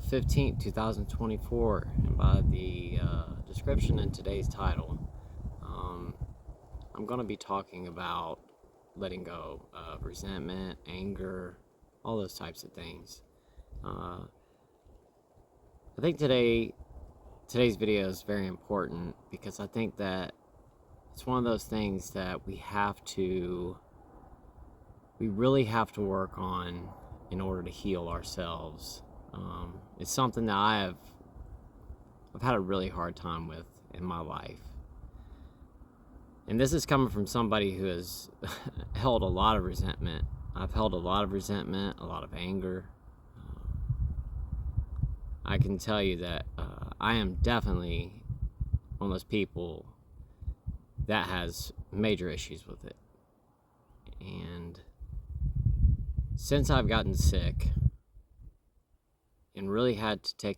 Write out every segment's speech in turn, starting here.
15th, 2024, and by the description in today's title, I'm going to be talking about letting go of resentment, anger, all those types of things. I think today's video is very important because I think that it's one of those things that we really have to work on in order to heal ourselves. It's something that I've had a really hard time with in my life. And this is coming from somebody who has held a lot of resentment. I've held a lot of resentment, a lot of anger. I can tell you that I am definitely one of those people that has major issues with it. And since I've gotten sick and really had to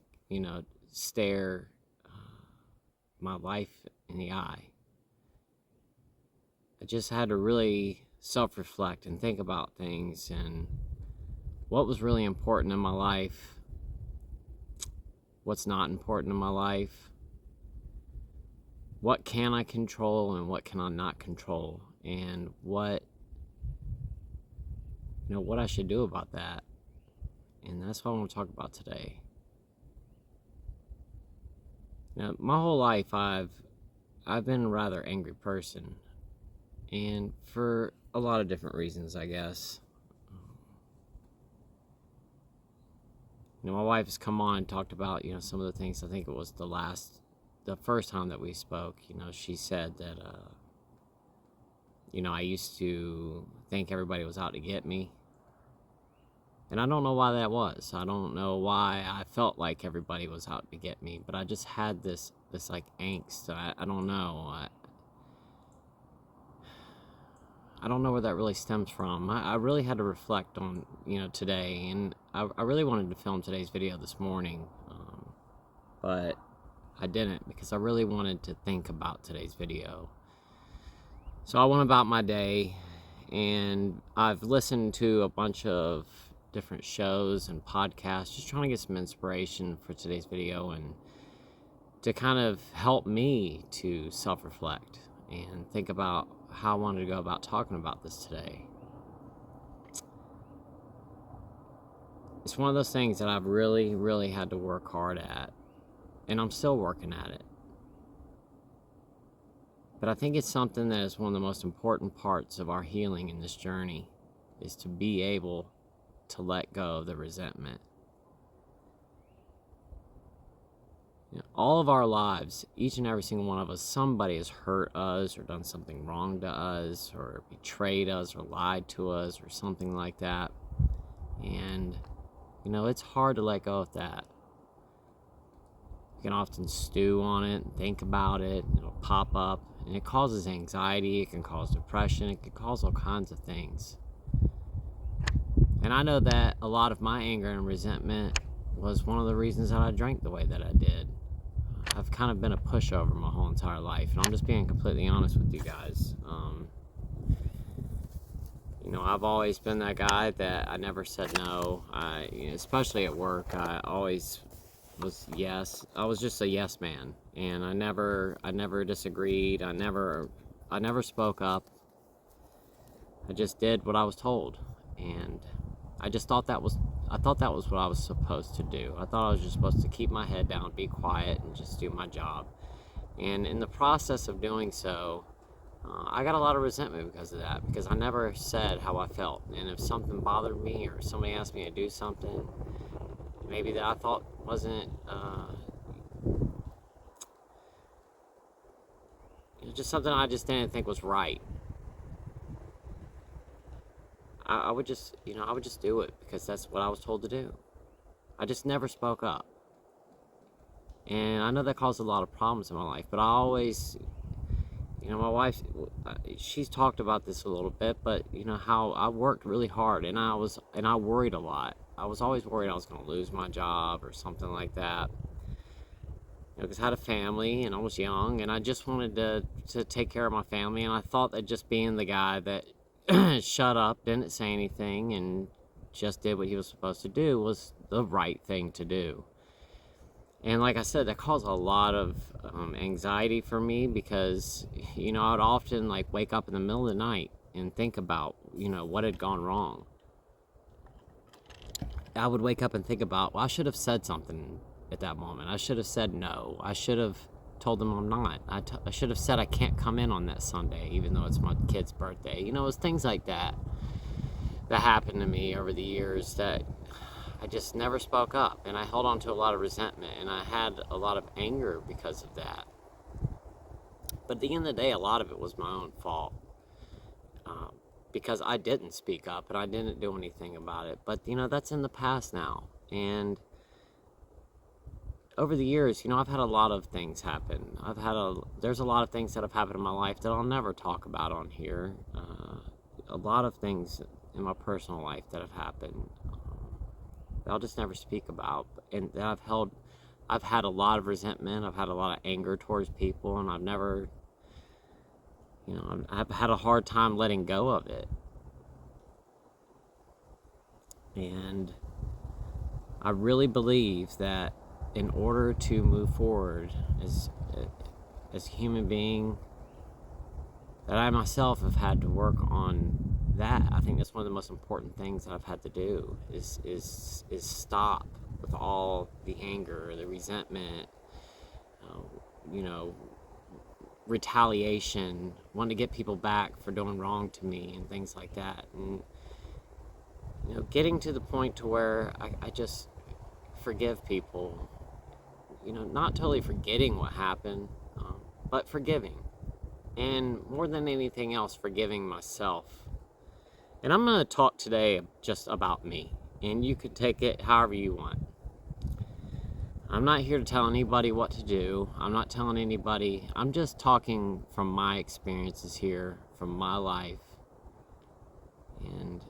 stare my life in the eye, I just had to really self-reflect and think about things and what was really important in my life, what's not important in my life, what can I control and what can I not control, and what I should do about that. And that's what I want to talk about today. Now, my whole life I've been a rather angry person, and for a lot of different reasons, I guess. My wife has come on and talked about some of the things. I think it was the first time that we spoke. She said that I used to think everybody was out to get me. And I don't know why that was. I don't know why I felt like everybody was out to get me, but I just had this like angst. I don't know. I don't know where that really stems from. I really had to reflect on, today, and I really wanted to film today's video this morning, but I didn't because I really wanted to think about today's video. So I went about my day, and I've listened to a bunch of different shows and podcasts, just trying to get some inspiration for today's video and to kind of help me to self-reflect and think about how I wanted to go about talking about this today. It's one of those things that I've really, really had to work hard at, and I'm still working at it. But I think it's something that is one of the most important parts of our healing in this journey, is to be able to let go of the resentment. All of our lives, each and every single one of us, somebody has hurt us or done something wrong to us or betrayed us or lied to us or something like that. And, it's hard to let go of that. You can often stew on it and think about it, and it'll pop up, and it causes anxiety, it can cause depression, it can cause all kinds of things. And I know that a lot of my anger and resentment was one of the reasons that I drank the way that I did. I've kind of been a pushover my whole entire life, and I'm just being completely honest with you guys. I've always been that guy that I never said no. Especially at work, I always was yes. I was just a yes man, and I never disagreed. I never spoke up. I just did what I was told, and I thought that was what I was supposed to do. I thought I was just supposed to keep my head down, be quiet, and just do my job. And in the process of doing so, I got a lot of resentment because of that, because I never said how I felt. And if something bothered me or somebody asked me to do something, maybe that I thought wasn't, just something I just didn't think was right, I would just do it because that's what I was told to do. I just never spoke up. And I know that caused a lot of problems in my life, but I always, my wife, she's talked about this a little bit, but how I worked really hard, and I worried a lot. I was always worried I was going to lose my job or something like that. Because I had a family and I was young, and I just wanted to take care of my family, and I thought that just being the guy that shut up, didn't say anything, and just did what he was supposed to do was the right thing to do. And like I said, that caused a lot of anxiety for me because, I'd often like wake up in the middle of the night and think about, what had gone wrong. I would wake up and think about, well, I should have said something at that moment. I should have said no. I should have told them I'm not. I should have said I can't come in on that Sunday, even though it's my kid's birthday. It was things like that happened to me over the years that I just never spoke up, and I held on to a lot of resentment, and I had a lot of anger because of that. But at the end of the day, a lot of it was my own fault, because I didn't speak up and I didn't do anything about it. But that's in the past now, and over the years, I've had a lot of things happen. There's a lot of things that have happened in my life that I'll never talk about on here. A lot of things in my personal life that have happened that I'll just never speak about, and that I've had a lot of resentment. I've had a lot of anger towards people, and I've never, I've had a hard time letting go of it. And I really believe that in order to move forward as a human being, that I myself have had to work on that. I think that's one of the most important things that I've had to do is stop with all the anger, the resentment, retaliation, wanting to get people back for doing wrong to me and things like that. And getting to the point to where I just forgive people, not totally forgetting what happened, but forgiving. And more than anything else, forgiving myself. And I'm going to talk today just about me, and you could take it however you want. I'm not here to tell anybody what to do. I'm not telling anybody. I'm just talking from my experiences here, from my life. And,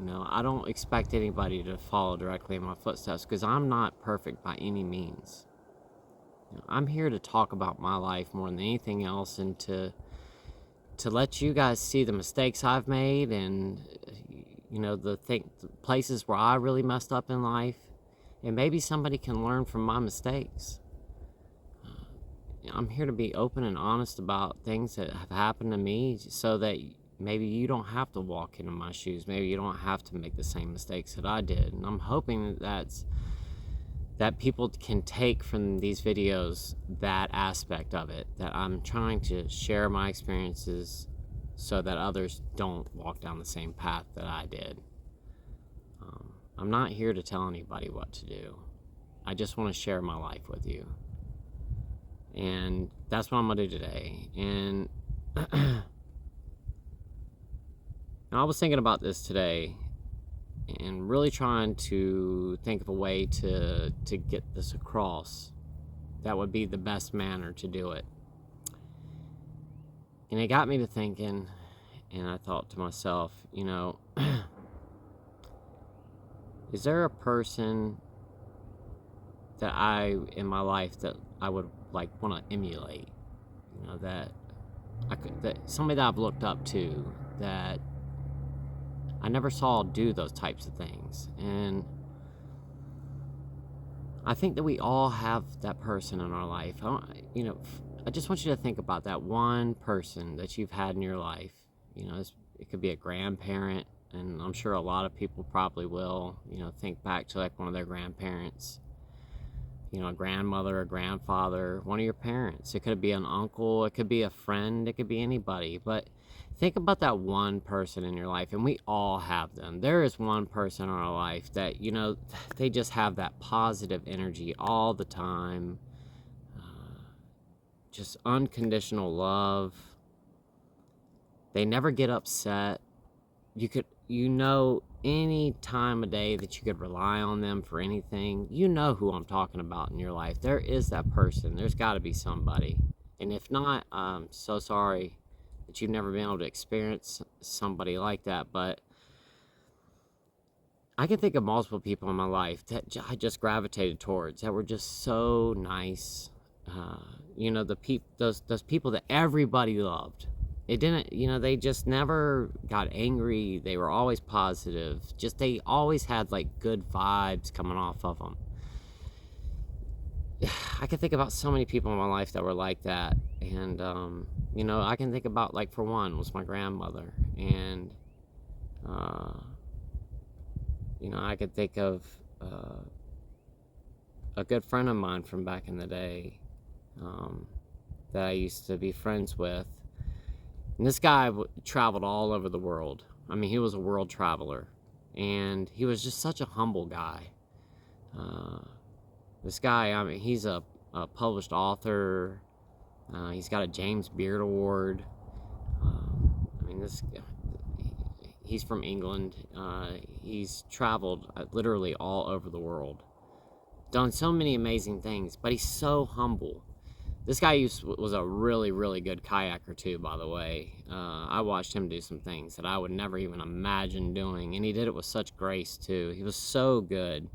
I don't expect anybody to follow directly in my footsteps, because I'm not perfect by any means. I'm here to talk about my life more than anything else, and to let you guys see the mistakes I've made, and the places where I really messed up in life, and maybe somebody can learn from my mistakes. I'm here to be open and honest about things that have happened to me, so that maybe you don't have to walk into my shoes. Maybe you don't have to make the same mistakes that I did. And I'm hoping that people can take from these videos that aspect of it, that I'm trying to share my experiences so that others don't walk down the same path that I did. I'm not here to tell anybody what to do. I just want to share my life with you. And that's what I'm going to do today. And I was thinking about this today, and really trying to think of a way to get this across that would be the best manner to do it. And it got me to thinking, and I thought to myself, is there a person that in my life that I would want to emulate? That somebody that I've looked up to, that I never saw do those types of things. And I think that we all have that person in our life. I just want you to think about that one person that you've had in your life. It could be a grandparent, and I'm sure a lot of people probably will, think back to one of their grandparents, a grandmother, a grandfather, one of your parents. It could be an uncle, it could be a friend, it could be anybody. But think about that one person in your life, and we all have them. There is one person in our life that, they just have that positive energy all the time, just unconditional love. They never get upset. Any time of day that you could rely on them for anything. You know who I'm talking about in your life. There is that person. There's got to be somebody. And if not, I'm so sorry that you've never been able to experience somebody like that. But I can think of multiple people in my life that I just gravitated towards, that were just so nice. Those people that everybody loved. It didn't, they just never got angry. They were always positive. They always had good vibes coming off of them. I can think about so many people in my life that were like that. And, I can think about, like, for one, was my grandmother. And, I could think of a good friend of mine from back in the day that I used to be friends with. And this guy traveled all over the world. I mean, he was a world traveler. And he was just such a humble guy. This guy, I mean, he's a published author. He's got a James Beard Award. I mean, he's from England. He's traveled literally all over the world. Done so many amazing things, but he's so humble. This guy was a really, really good kayaker too, by the way. I watched him do some things that I would never even imagine doing, and he did it with such grace too. He was so good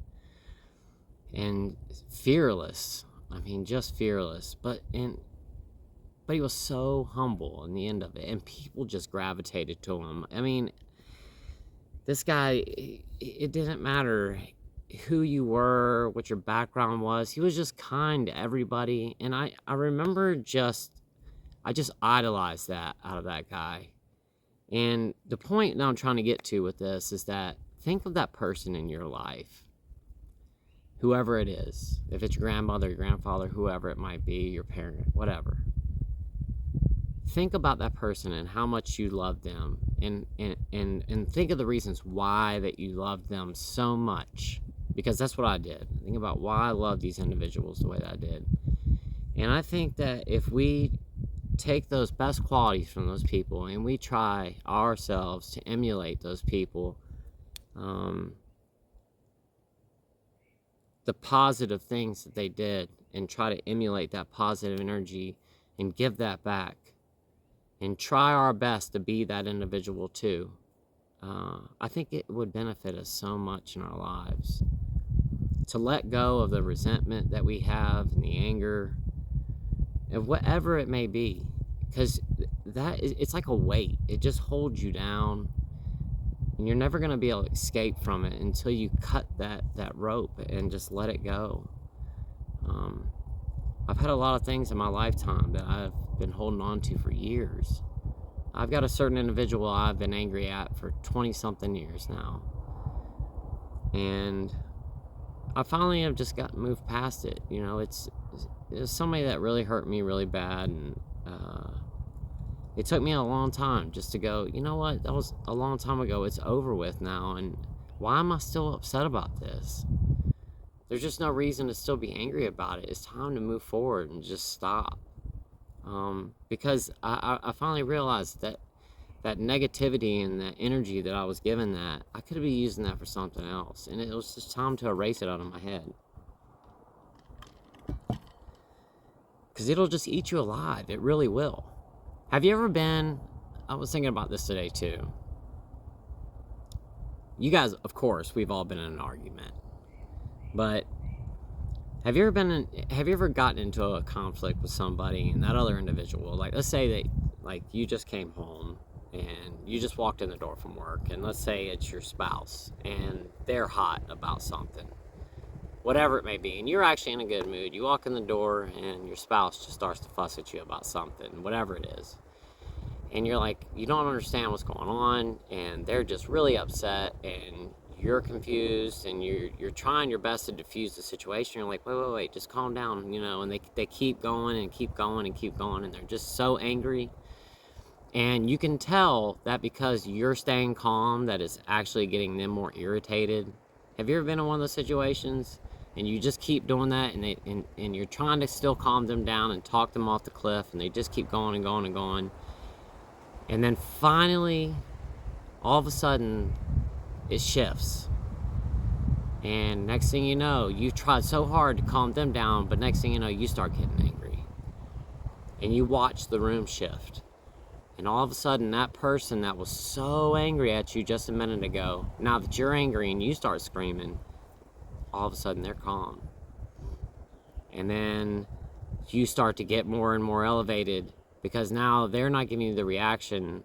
and fearless. I mean, just fearless. But he was so humble in the end of it, and people just gravitated to him. I mean, this guy, it didn't matter who you were, what your background was. He was just kind to everybody. And I remember I just idolized that out of that guy. And the point that I'm trying to get to with this is that think of that person in your life, whoever it is, if it's your grandmother, your grandfather, whoever it might be, your parent, whatever. Think about that person and how much you love them, and think of the reasons why that you love them so much. Because that's what I did. Think about why I love these individuals the way that I did. And I think that if we take those best qualities from those people and we try ourselves to emulate those people, the positive things that they did, and try to emulate that positive energy and give that back, and try our best to be that individual too, I think it would benefit us so much in our lives. To let go of the resentment that we have and the anger and whatever it may be, because it's like a weight. It just holds you down, and you're never going to be able to escape from it until you cut that rope and just let it go. I've had a lot of things in my lifetime that I've been holding on to for years. I've got a certain individual I've been angry at for 20-something years now. And I finally have just moved past it. It's somebody that really hurt me really bad, and it took me a long time just to go, you know what, that was a long time ago. It's over with now, and why am I still upset about this? There's just no reason to still be angry about it. It's time to move forward and just stop. Because I finally realized that negativity and that energy that I was given, that I could be using that for something else, and it was just time to erase it out of my head. Because it'll just eat you alive. It really will. Have you ever been, I was thinking about this today too. You guys, of course, we've all been in an argument. But have you ever gotten into a conflict with somebody, and that other individual, like, let's say that, like, you just came home and you just walked in the door from work, and let's say it's your spouse and they're hot about something, whatever it may be, and you're actually in a good mood. You walk in the door and your spouse just starts to fuss at you about something, whatever it is, and you're like, you don't understand what's going on, and they're just really upset, and you're confused, and you're trying your best to diffuse the situation. You're like, wait, just calm down, and they keep going and keep going and keep going, and they're just so angry. And you can tell that because you're staying calm, that it's actually getting them more irritated. Have you ever been in one of those situations and you just keep doing that, and you're trying to still calm them down and talk them off the cliff, and they just keep going and going and going, and then finally, all of a sudden, it shifts, and next thing you know, you tried so hard to calm them down, but next thing you know, you start getting angry, and you watch the room shift, and all of a sudden, that person that was so angry at you just a minute ago, now that you're angry and you start screaming, all of a sudden they're calm, and then you start to get more and more elevated, because now they're not giving you the reaction.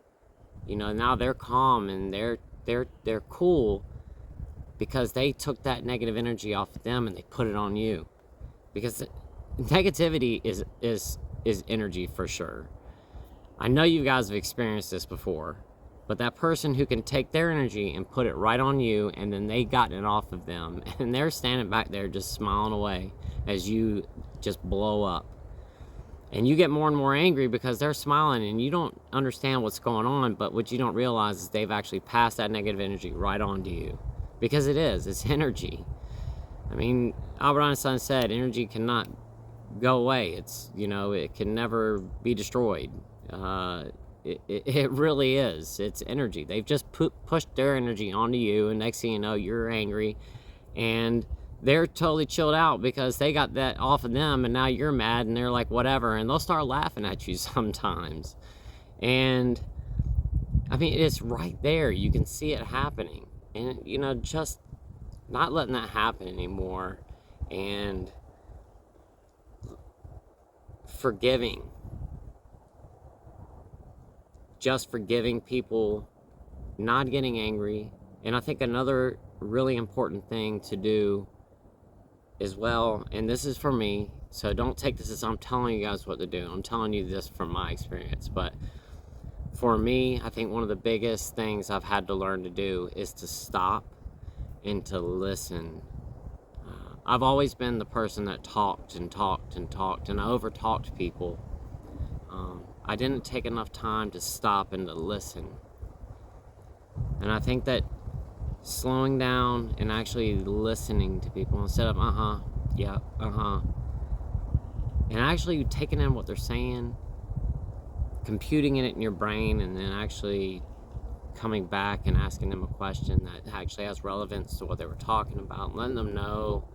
Now they're calm, and they're cool, because they took that negative energy off of them and they put it on you. Because negativity is energy for sure. I know you guys have experienced this before, but that person who can take their energy and put it right on you, and then they gotten it off of them, and they're standing back there just smiling away as you just blow up. And you get more and more angry because they're smiling and you don't understand what's going on, but what you don't realize is they've actually passed that negative energy right on to you. Because it's energy. I mean, Albert Einstein said energy cannot go away. It can never be destroyed. It really is. It's energy. They've just pushed their energy onto you, and next thing you know, you're angry, and they're totally chilled out because they got that off of them, and now you're mad, and they're like, whatever, and they'll start laughing at you sometimes. And I mean, it's right there. You can see it happening. And, just not letting that happen anymore, and forgiving. Just forgiving people, not getting angry. And I think another really important thing to do as well, and this is for me, so don't take this as I'm telling you guys what to do. I'm telling you this from my experience. But for me, I think one of the biggest things I've had to learn to do is to stop and to listen. I've always been the person that talked and talked and talked, and I over-talked people. I didn't take enough time to stop and to listen. And I think that slowing down and actually listening to people instead of yeah, and actually taking in what they're saying, computing it in your brain, and then actually coming back and asking them a question that actually has relevance to what they were talking about, letting them know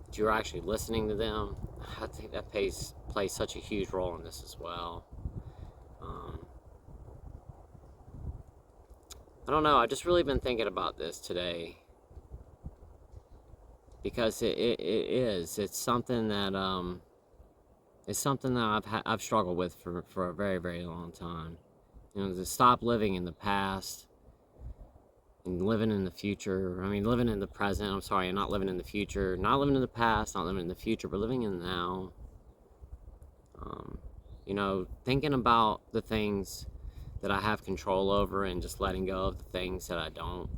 that you're actually listening to them. I think that plays such a huge role in this as well. I don't know, I've just really been thinking about this today, because it's something that I've struggled with for a very, very long time. To stop living in the past and living in the future. I mean, living in the present. I'm sorry, not living in the future. Not living in the past, not living in the future, but living in the now. Thinking about the things that I have control over and just letting go of the things that I don't.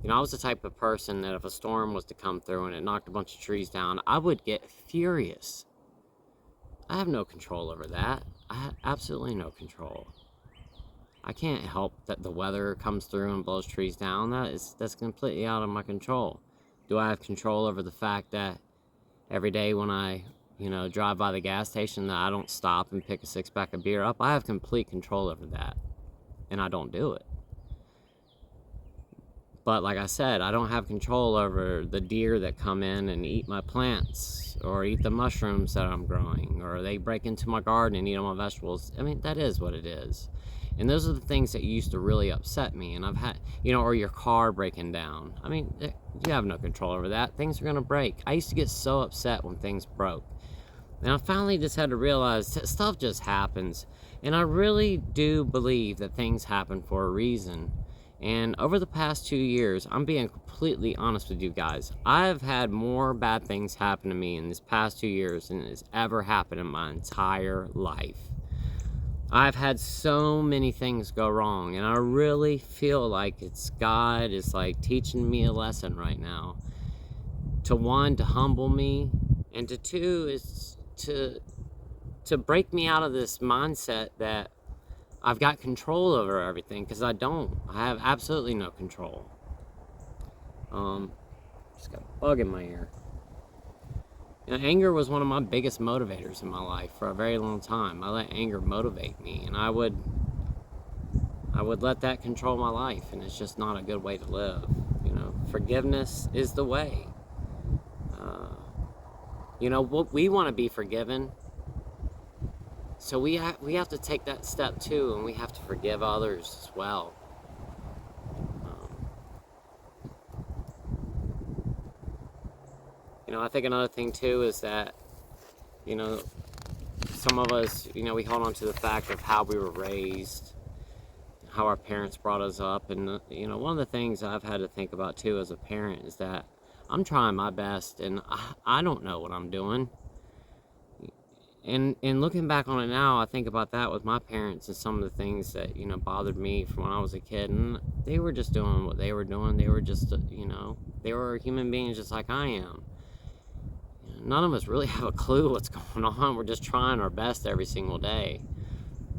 I was the type of person that if a storm was to come through and it knocked a bunch of trees down, I would get furious. I have no control over that. I have absolutely no control. I can't help that the weather comes through and blows trees down. That's completely out of my control. Do I have control over the fact that every day when I, drive by the gas station that I don't stop and pick a 6-pack of beer up? I have complete control over that, and I don't do it. But like I said, I don't have control over the deer that come in and eat my plants, or eat the mushrooms that I'm growing, or they break into my garden and eat all my vegetables. I mean, that is what it is. And those are the things that used to really upset me. And I've had, or your car breaking down. I mean, you have no control over that. Things are going to break. I used to get so upset when things broke. And I finally just had to realize that stuff just happens. And I really do believe that things happen for a reason. And over the past 2 years, I'm being completely honest with you guys, I've had more bad things happen to me in this past 2 years than has ever happened in my entire life. I've had so many things go wrong, and I really feel like it's God is like teaching me a lesson right now. To one, to humble me, and to two is to break me out of this mindset that I've got control over everything, because I don't. I have absolutely no control. Just got a bug in my ear. Anger was one of my biggest motivators in my life for a very long time. I let anger motivate me, and I would let that control my life, and it's just not a good way to live. Forgiveness is the way. We want to be forgiven. So we have to take that step too, and we have to forgive others as well. I think another thing too is that, some of us, we hold on to the fact of how we were raised, how our parents brought us up, and one of the things I've had to think about too as a parent is that I'm trying my best, and I don't know what I'm doing. And looking back on it now, I think about that with my parents and some of the things that, you know, bothered me from when I was a kid. And they were just doing what they were doing. They were just, you know, they were human beings just like I am. None of us really have a clue what's going on. We're just trying our best every single day.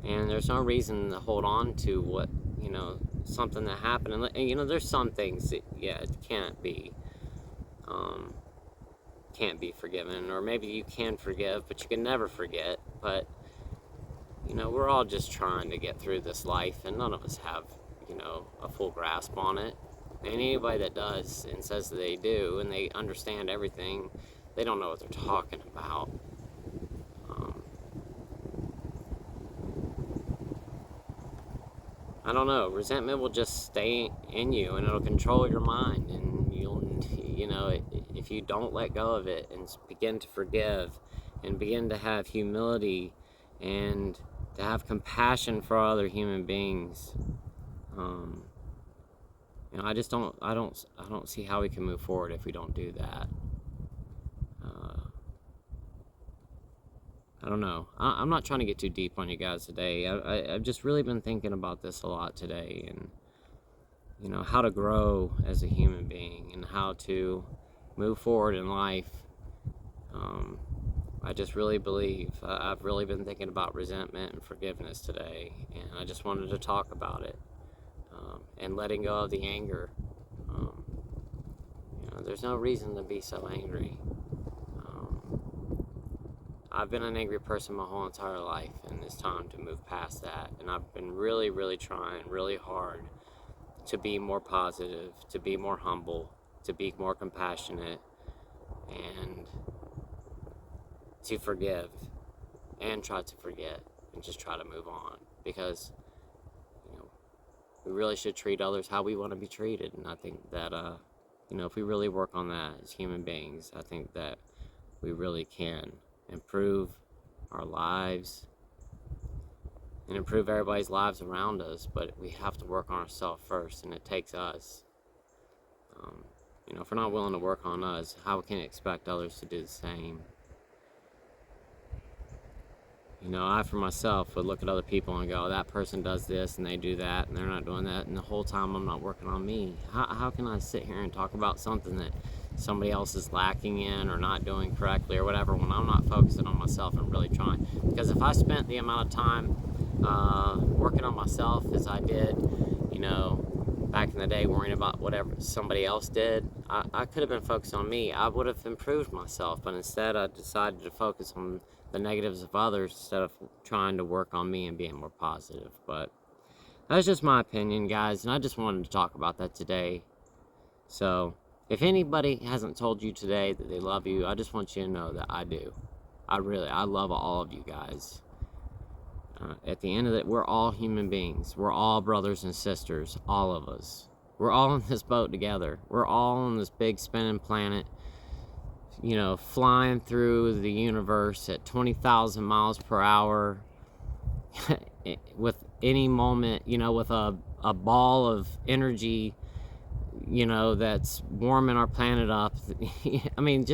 And there's no reason to hold on to what, you know, something that happened. And, you know, there's some things that, yeah, it can't be forgiven, or maybe you can forgive, but you can never forget. But, you know, we're all just trying to get through this life, and none of us have, you know, a full grasp on it. And anybody that does and says that they do and they understand everything, they don't know what they're talking about. I don't know. Resentment will just stay in you, and it'll control your mind, and you'll, you know, if you don't let go of it and begin to forgive and begin to have humility and to have compassion for other human beings, you know, I don't see how we can move forward if we don't do that. I don't know. I'm not trying to get too deep on you guys today. I've just really been thinking about this a lot today, and, you know, how to grow as a human being and how to move forward in life. I just really believe I've really been thinking about resentment and forgiveness today, and I just wanted to talk about it, and letting go of the anger. You know, there's no reason to be so angry. I've been an angry person my whole entire life, and it's time to move past that. And I've been really, really trying really hard to be more positive, to be more humble, to be more compassionate, and to forgive, and try to forget, and just try to move on. Because, you know, we really should treat others how we want to be treated. And I think that, you know, if we really work on that as human beings, I think that we really can improve our lives and improve everybody's lives around us. But we have to work on ourselves first, and it takes us. You know, if we're not willing to work on us, how can we expect others to do the same? You know, I for myself would look at other people and go, that person does this and they do that and they're not doing that, and the whole time I'm not working on me. How can I sit here and talk about something that somebody else is lacking in or not doing correctly or whatever when I'm not focusing on myself and really trying? Because if I spent the amount of time working on myself as I did, you know, back in the day, worrying about whatever somebody else did, I could have been focused on me. I would have improved myself, but instead I decided to focus on the negatives of others instead of trying to work on me and being more positive. But that's just my opinion, guys, and I just wanted to talk about that today. So if anybody hasn't told you today that they love you, I just want you to know that I do. I love all of you guys. At the end of it, we're all human beings. We're all brothers and sisters, all of us. We're all in this boat together. We're all on this big spinning planet, you know, flying through the universe at 20,000 miles per hour with any moment, you know, with a ball of energy, you know, that's warming our planet up. I mean,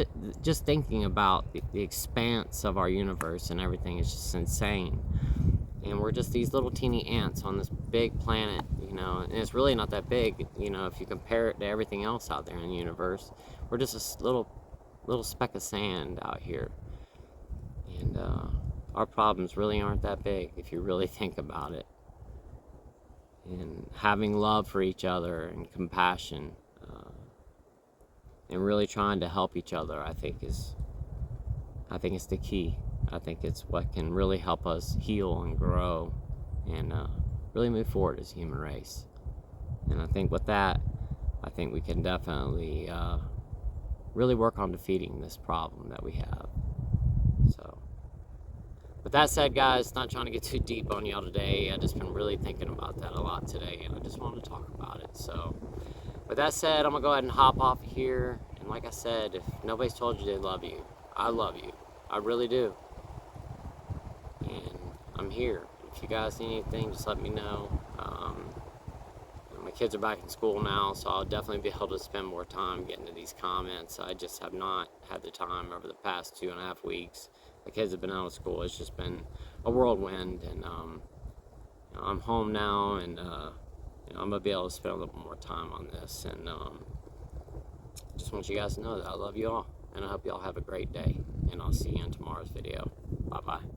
just thinking about the expanse of our universe and everything is just insane. And we're just these little teeny ants on this big planet, you know, and it's really not that big, you know, if you compare it to everything else out there in the universe. We're just a little speck of sand out here. And our problems really aren't that big if you really think about it. And having love for each other and compassion, and really trying to help each other, I think is the key. I think it's what can really help us heal and grow and really move forward as a human race. And I think with that, I think we can definitely really work on defeating this problem that we have. So, with that said, guys, not trying to get too deep on y'all today. I've just been really thinking about that a lot today, and I just wanted to talk about it. So, with that said, I'm going to go ahead and hop off here. And like I said, if nobody's told you they love you, I love you. I really do. And I'm here. If you guys need anything, just let me know. My kids are back in school now, so I'll definitely be able to spend more time getting to these comments. I just have not had the time over the past 2.5 weeks the kids have been out of school. It's just been a whirlwind, and I'm home now, and I'm gonna be able to spend a little more time on this, and just want you guys to know that I love you all, and I hope you all have a great day, and I'll see you in tomorrow's video. Bye bye.